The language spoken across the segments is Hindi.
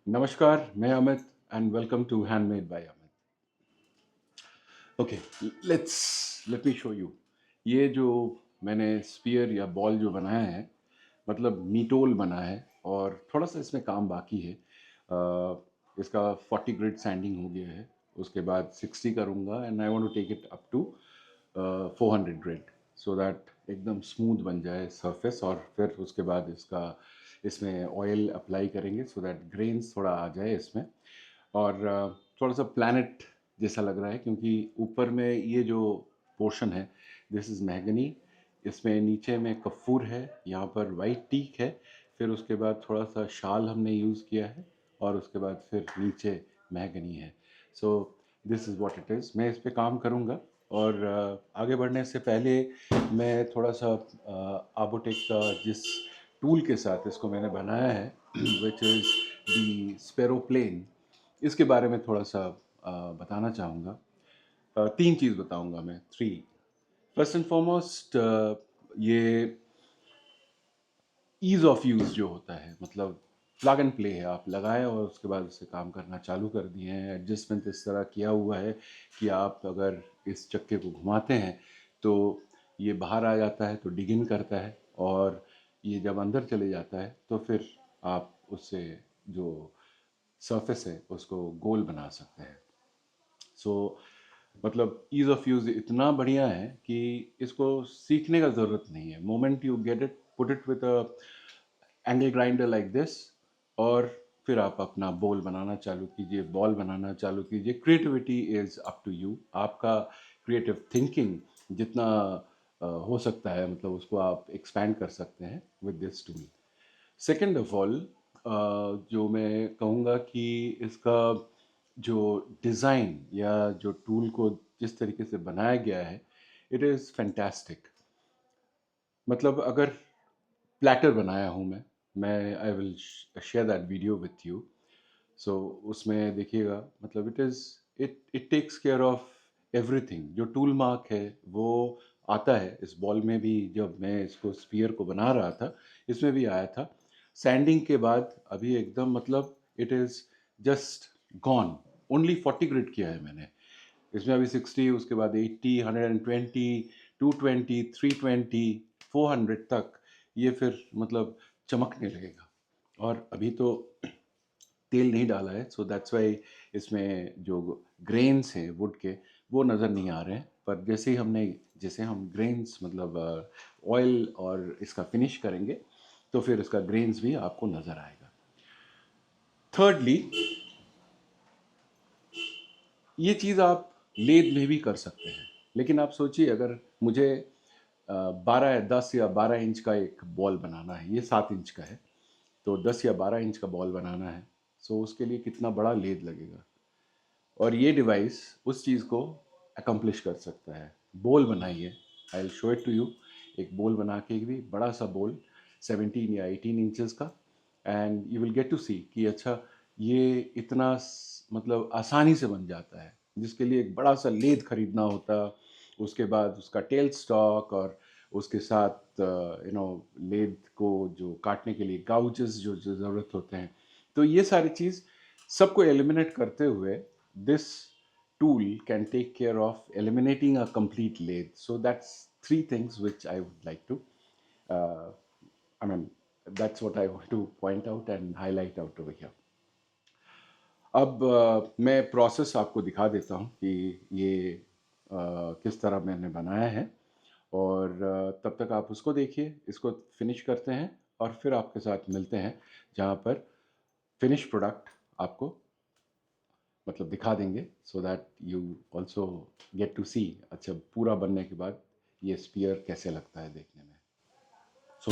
नमस्कार, मैं Amit and welcome to handmade by Amit. Okay, let me show you. ये जो मैंने स्पीयर या बॉल जो बनाया है, मतलब मीटोल बना है और थोड़ा सा इसमें काम बाकी है। इसका 40 ग्रेड सैंडिंग हो गया है, उसके बाद 60 करूँगा and I want to take it up to 400 grade so that एकदम स्मूथ बन जाए सरफेस। और फिर उसके बाद इसमें ऑयल अप्लाई करेंगे सो दैट ग्रेन्स थोड़ा आ जाए इसमें। और थोड़ा सा प्लैनेट जैसा लग रहा है क्योंकि ऊपर में ये जो पोर्शन है दिस इज़ मैगनी, इसमें नीचे में कपूर है, यहाँ पर वाइट टीक है, फिर उसके बाद थोड़ा सा शाल हमने यूज़ किया है और उसके बाद फिर नीचे मैगनी है। So this is what it is. मैं इस पे काम करूँगा और आगे बढ़ने से पहले मैं थोड़ा सा आर्बोटेक का जिस टूल के साथ इसको मैंने बनाया है विच इज़ दी स्पेरोप्लेन, इसके बारे में थोड़ा सा बताना चाहूँगा। तीन चीज़ बताऊँगा मैं, थ्री। फर्स्ट एंड फॉरमोस्ट ये ईज़ ऑफ यूज़ जो होता है, मतलब प्लग एंड प्ले है, आप लगाएं और उसके बाद उससे काम करना चालू कर दिए हैं। एडजस्टमेंट इस तरह किया हुआ है कि आप अगर इस चक्के को घुमाते हैं तो ये बाहर आ जाता है तो डिग इन करता है, और ये जब अंदर चले जाता है तो फिर आप उससे जो सरफेस है उसको गोल बना सकते हैं। सो मतलब ईज़ ऑफ यूज़ इतना बढ़िया है कि इसको सीखने का ज़रूरत नहीं है। Moment you get it, put it with a angle grinder like this, और फिर आप अपना बॉल बनाना चालू कीजिए, बॉल बनाना चालू कीजिए। Creativity is up to you. आपका क्रिएटिव थिंकिंग जितना हो सकता है, मतलब उसको आप एक्सपैंड कर सकते हैं with this tool. Second of all, जो मैं कहूँगा कि इसका जो डिज़ाइन या जो टूल को जिस तरीके से बनाया गया है, इट इज़ फैंटास्टिक। मतलब अगर प्लेटर बनाया हूँ मैं I will share that video with you. So उसमें देखिएगा, मतलब it it takes care of everything. जो टूल मार्क है वो आता है इस बॉल में भी। जब मैं इसको स्पीयर को बना रहा था इसमें भी आया था। सैंडिंग के बाद अभी एकदम, मतलब it is just gone. Only 40 grade किया है मैंने इसमें, अभी 60, उसके बाद 80, 120, 220, 320, 400 तक ये फिर मतलब चमकने लगेगा। और अभी तो तेल नहीं डाला है, सो दैट्स वाई इसमें जो ग्रेन्स हैं वुड के वो नज़र नहीं आ रहे हैं। पर जैसे हम ग्रेन्स मतलब ऑयल और इसका फिनिश करेंगे तो फिर इसका ग्रेन्स भी आपको नज़र आएगा। थर्डली, ये चीज़ आप लेद में भी कर सकते हैं, लेकिन आप सोचिए अगर मुझे 12 10 या 12 इंच का एक बॉल बनाना है, ये 7 इंच का है, तो 10 या 12 इंच का बॉल बनाना है, सो उसके लिए कितना बड़ा लेद लगेगा। और ये डिवाइस उस चीज़ को अकम्प्लिश कर सकता है। बोल बनाइए, I will show it to you. एक बोल बना के भी, बड़ा सा बोल 17 या 18 इंचेस का, and you will get to see कि अच्छा ये इतना मतलब आसानी से बन जाता है, जिसके लिए एक बड़ा सा लेद खरीदना होता, उसके बाद उसका टेल स्टॉक, और उसके साथ लेद को जो काटने के लिए गाउचेस जो जो ज़रूरत होते हैं। तो ये सारी चीज़ सबको एलिमिनेट करते हुए this tool can take care of eliminating a complete lathe. So that's three things which I would like to, uh, I mean, that's what I want to point out and highlight out over here. अब मैं प्रोसेस आपको दिखा देता हूँ कि ये किस तरह मैंने बनाया है, और तब तक आप उसको देखिए, इसको फिनिश करते हैं और फिर आपके साथ मिलते हैं जहाँ पर फिनिश प्रोडक्ट आपको मतलब दिखा देंगे, so that you also get to see अच्छा पूरा बनने के बाद ये स्पीयर कैसे लगता है देखने में। सो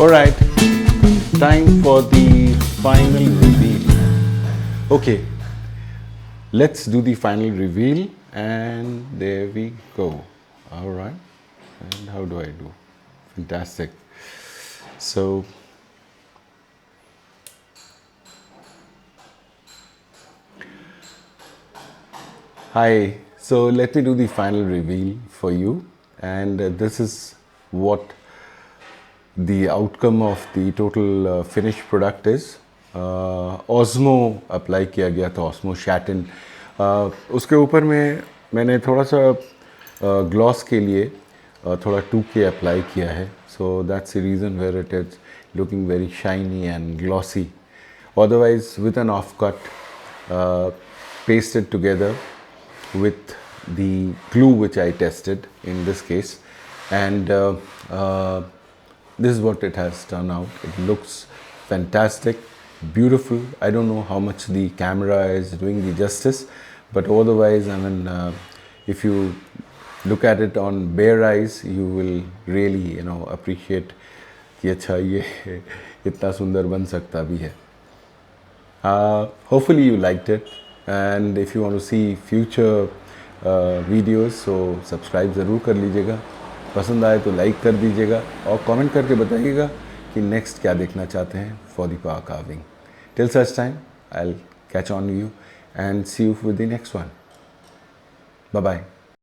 Alright, time for the final reveal. Okay, let's do the final reveal, and there we go. Alright, and how do I do? Fantastic. So hi, so let me do the final reveal for you, and this is what the outcome of the total finished product is. OSMO apply किया गया था, OSMO शैटिन. उसके ऊपर में मैंने थोड़ा सा ग्लॉस के लिए थोड़ा 2K अप्लाई किया है, so that's the reason where it is looking very shiny and glossy. Otherwise, with an offcut, pasted together with the glue which I tested in this case, and this is what it has turned out. It looks fantastic, beautiful. I don't know how much the camera is doing the justice, but otherwise, I mean, if you look at it on bare eyes, you will really, appreciate कि अच्छा ये इतना सुंदर बन सकता भी है. Hopefully you liked it, and if you want to see future videos, so subscribe ज़रूर कर लीजिएगा. पसंद आए तो लाइक कर दीजिएगा और कमेंट करके बताइएगा कि नेक्स्ट क्या देखना चाहते हैं for the power carving. Till such time, I'll catch on you and see you with the next one. Bye bye.